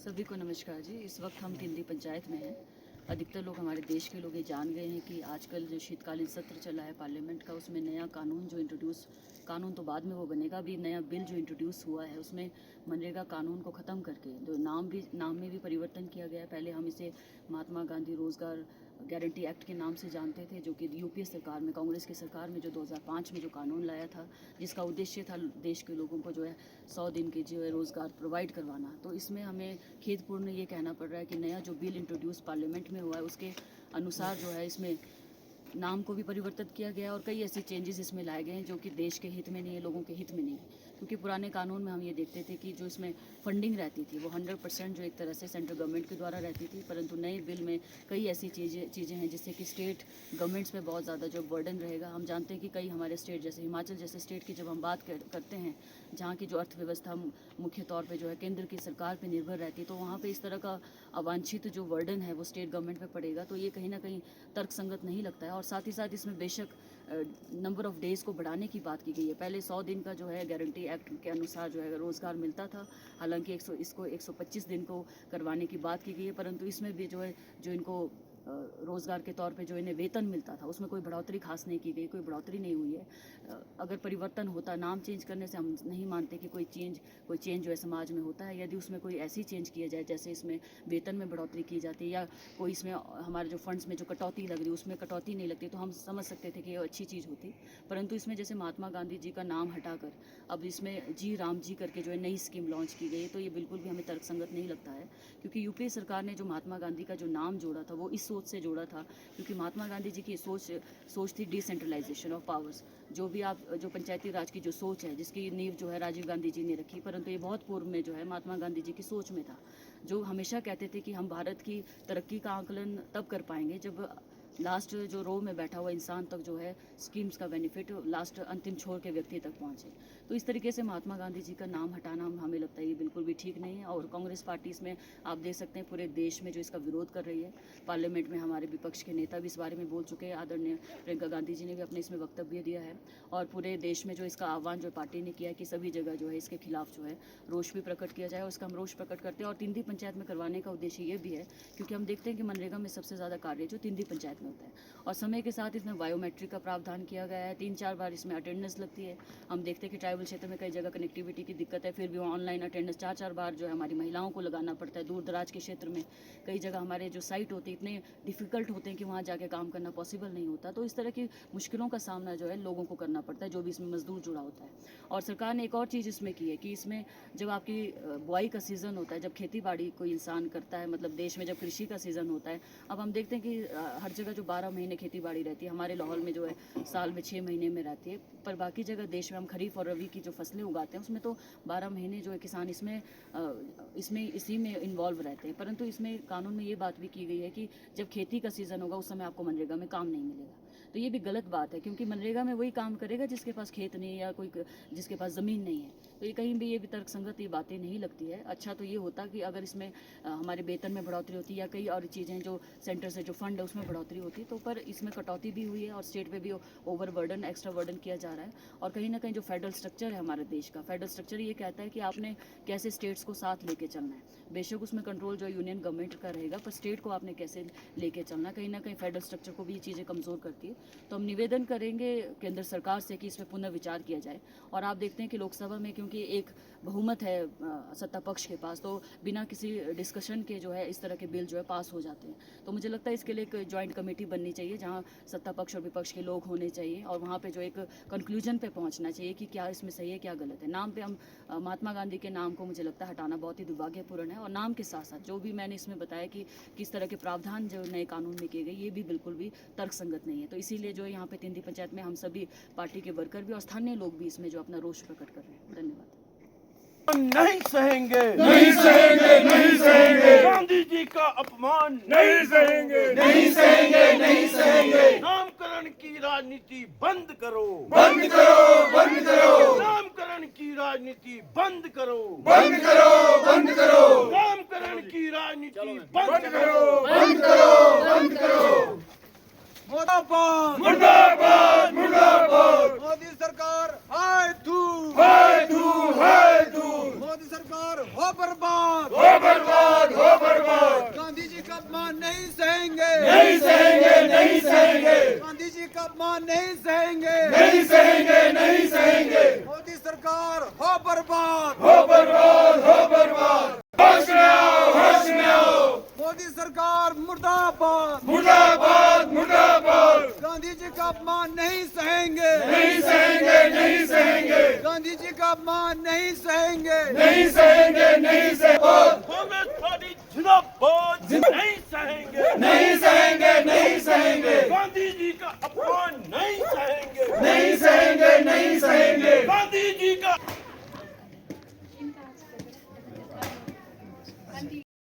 सभी को नमस्कार जी। इस वक्त हम तिंदी पंचायत में हैं। अधिकतर लोग, हमारे देश के लोग ये जान गए हैं कि आजकल जो शीतकालीन सत्र चला है पार्लियामेंट का, उसमें नया कानून जो इंट्रोड्यूस, कानून तो बाद में वो बनेगा, अभी नया बिल जो इंट्रोड्यूस हुआ है उसमें मनरेगा कानून को ख़त्म करके जो नाम में भी परिवर्तन किया गया है। पहले हम इसे महात्मा गांधी रोज़गार गारंटी एक्ट के नाम से जानते थे, जो कि यूपीए सरकार में, कांग्रेस की सरकार में जो 2005 में जो कानून लाया था, जिसका उद्देश्य था देश के लोगों को जो है 100 दिन के जो है रोज़गार प्रोवाइड करवाना। तो इसमें हमें खेदपूर्ण ये कहना पड़ रहा है कि नया जो बिल इंट्रोड्यूस पार्लियामेंट में हुआ है उसके अनुसार जो है इसमें नाम को भी परिवर्तित किया गया और कई ऐसे चेंजेस इसमें लाए गए हैं जो कि देश के हित में नहीं है, लोगों के हित में नहीं है। क्योंकि पुराने कानून में हम ये देखते थे कि जो इसमें फंडिंग रहती थी वो 100% जो एक तरह से सेंट्रल गवर्नमेंट के द्वारा रहती थी, परंतु नए बिल में कई ऐसी चीज़ें हैं जिससे कि स्टेट गवर्नमेंट्स पे बहुत ज़्यादा जो बर्डन रहेगा। हम जानते हैं कि कई हमारे स्टेट, जैसे हिमाचल जैसे स्टेट की जब हम बात करते हैं, जहाँ की जो अर्थव्यवस्था मुख्य तौर पर जो है केंद्र की सरकार पर निर्भर रहती है, तो वहाँ पर इस तरह का अवांछित जो बर्डन है वो स्टेट गवर्नमेंट पर पड़ेगा, तो ये कहीं ना कहीं तर्कसंगत नहीं लगता है। और साथ ही साथ इसमें बेशक नंबर ऑफ़ डेज़ को बढ़ाने की बात की गई है। पहले 100 दिन का जो है गारंटी एक्ट के अनुसार जो है रोज़गार मिलता था, हालांकि इसको 125 दिन को करवाने की बात की गई है, परंतु इसमें भी जो है जो इनको रोज़गार के तौर पे जो इन्हें वेतन मिलता था उसमें कोई बढ़ोतरी खास नहीं की गई, कोई बढ़ोतरी नहीं हुई है। अगर परिवर्तन होता, नाम चेंज करने से हम नहीं मानते कि कोई चेंज जो है समाज में होता है। यदि उसमें कोई ऐसी चेंज किया जाए जैसे इसमें वेतन में बढ़ोतरी की जाती है या कोई इसमें हमारे जो फंड्स में जो कटौती लग रही है उसमें कटौती नहीं लगती, तो हम समझ सकते थे कि ये अच्छी चीज़ होती। परंतु इसमें जैसे महात्मा गांधी जी का नाम हटाकर अब इसमें जी राम जी करके जो है नई स्कीम लॉन्च की गई, तो ये बिल्कुल भी हमें तर्कसंगत नहीं लगता है। क्योंकि यूपीए सरकार ने जो महात्मा गांधी का जो नाम जोड़ा था वो इस सोच से जोड़ा था, क्योंकि महात्मा गांधी जी की सोच थी डिसेंट्रलाइजेशन ऑफ पावर्स। जो पंचायती राज की जो सोच है, जिसकी नींव जो है राजीव गांधी जी ने रखी, परंतु ये बहुत पूर्व में जो है महात्मा गांधी जी की सोच में था, जो हमेशा कहते थे कि हम भारत की तरक्की का आकलन तब कर पाएंगे जब लास्ट जो रो में बैठा हुआ इंसान तक जो है स्कीम्स का बेनिफिट लास्ट अंतिम छोर के व्यक्ति तक पहुंचे। तो इस तरीके से महात्मा गांधी जी का नाम हटाना हमें लगता है ये बिल्कुल भी ठीक नहीं है। और कांग्रेस पार्टी इसमें आप देख सकते हैं पूरे देश में जो इसका विरोध कर रही है। पार्लियामेंट में हमारे विपक्ष के नेता भी इस बारे में बोल चुके हैं, आदरणीय प्रियंका गांधी जी ने भी अपने इसमें वक्तव्य दिया है, और पूरे देश में जो इसका आह्वान जो पार्टी ने किया है कि सभी जगह जो है इसके खिलाफ जो है रोष भी प्रकट किया जाए, और इसका हम रोष प्रकट करते हैं। और तिंदी पंचायत में करवाने का उद्देश्य ये भी है क्योंकि हम देखते हैं कि मनरेगा में सबसे ज़्यादा कार्य जो तिंदी पंचायत में होता है, और समय के साथ इसमें बायोमेट्रिक का प्रावधान किया गया है। 3-4 बार इसमें अटेंडेंस लगती है। हम देखते हैं कि ट्राइबल क्षेत्र में कई जगह कनेक्टिविटी की दिक्कत है, फिर भी ऑनलाइन अटेंडेंस 4-4 बार जो है हमारी महिलाओं को लगाना पड़ता है। दूर दराज के क्षेत्र में कई जगह हमारे जो साइट होते हैं इतने डिफ़िकल्ट होते हैं कि वहाँ जाके काम करना पॉसिबल नहीं होता। तो इस तरह की मुश्किलों का सामना जो है लोगों को करना पड़ता है, जो भी इसमें मजदूर जुड़ा होता है। और सरकार ने एक और चीज़ इसमें की है कि इसमें जब आपकी बुआई का सीज़न होता है, जब खेती बाड़ी कोई इंसान करता है, मतलब देश में जब कृषि का सीज़न होता है, अब हम देखते हैं कि हर जगह जो 12 महीने खेती बाड़ी रहती है, हमारे लाहौल में जो है साल में 6 महीने में रहती है, पर बाकी जगह देश में हम खरीफ और रबी की जो फसलें उगाते हैं उसमें तो 12 महीने जो है किसान इसी में इन्वॉल्व रहते हैं। परंतु इसमें कानून में ये बात भी की गई है कि जब खेती का सीज़न होगा उस समय आपको मनरेगा में काम नहीं मिलेगा। तो ये भी गलत बात है, क्योंकि मनरेगा में वही काम करेगा जिसके पास खेत नहीं है या कोई जिसके पास ज़मीन नहीं है। तो ये कहीं भी ये भी तर्कसंगत ये बातें नहीं लगती है। अच्छा तो ये होता कि अगर इसमें हमारे वेतन में बढ़ोतरी होती या कई और चीज़ें जो सेंटर से जो फंड है उसमें बढ़ोतरी होती, तो पर इसमें कटौती भी हुई है और स्टेट पे भी ओवर बर्डन, एक्स्ट्रा बर्डन किया जा रहा है। और कहीं ना कहीं जो फेडरल स्ट्रक्चर है हमारे देश का, फेडरल स्ट्रक्चर ये कहता है कि आपने कैसे स्टेट्स को साथ लेके चलना है। बेशक उसमें कंट्रोल जो यूनियन गवर्नमेंट का रहेगा, पर स्टेट को आपने कैसे लेके चलना, कहीं ना कहीं फेडरल स्ट्रक्चर को भी ये चीज़ें कमज़ोर करती है। तो हम निवेदन करेंगे केंद्र सरकार से कि इस पर पुनः विचार किया जाए। और आप देखते हैं कि लोकसभा में क्योंकि एक बहुमत है सत्ता पक्ष के पास, तो बिना किसी डिस्कशन के जो है इस तरह के बिल जो है पास हो जाते हैं। तो मुझे लगता है इसके लिए एक जॉइंट कमेटी बननी चाहिए जहां सत्ता पक्ष और विपक्ष के लोग होने चाहिए, और वहां पे जो एक कंक्लूजन पे पहुंचना चाहिए कि क्या इसमें सही है क्या गलत है। नाम पे हम महात्मा गांधी के नाम को मुझे लगता है हटाना बहुत ही दुर्भाग्यपूर्ण है, और नाम के साथ साथ जो भी मैंने इसमें बताया कि किस तरह के प्रावधान जो नए कानून में किए गए, ये भी बिल्कुल भी तर्कसंगत नहीं है। तो इसीलिए जो यहाँ पे तिंदी पंचायत में हम सभी पार्टी के वर्कर भी और स्थानीय लोग भी इसमें जो अपना रोष प्रकट कर रहे हैं। धन्यवाद। नहीं सहेंगे, नहीं सहेंगे, नहीं सहेंगे, गांधी जी का अपमान नहीं सहेंगे, नहीं सहेंगे, नहीं सहेंगे। नामकरण की राजनीति बंद करो, बंद करो, बंद करो, नामकरण की राजनीति बंद करो, बंद करो, बंद करो, नामकरण की राजनीति बंद करो, बंद करो, बंद करो। मुर्दाबाद, मुर्दाबाद, मुर्दाबाद। मोदी सरकार हाय तू, हाय तू, हाय तू, मोदी सरकार हो बर्बाद, हो बर्बाद, का अपमान नहीं सहेंगे, नहीं सहेंगे, नहीं सहेंगे। मोदी सरकार हो बर्बाद, हो बर्बाद, हो बर्बाद। होश में आओ, होश में आओ। मोदी सरकार मुर्दाबाद, मुर्दाबाद, मुर्दाबाद। गांधी जी का अपमान नहीं सहेंगे, नहीं सहेंगे, नहीं सहेंगे। गांधी जी का अपमान नहीं सहेंगे, नहीं सहेंगे, नहीं सहेंगे। कांग्रेस पार्टी जिंदाबाद, नहीं सहेंगे, नहीं सहेंगे।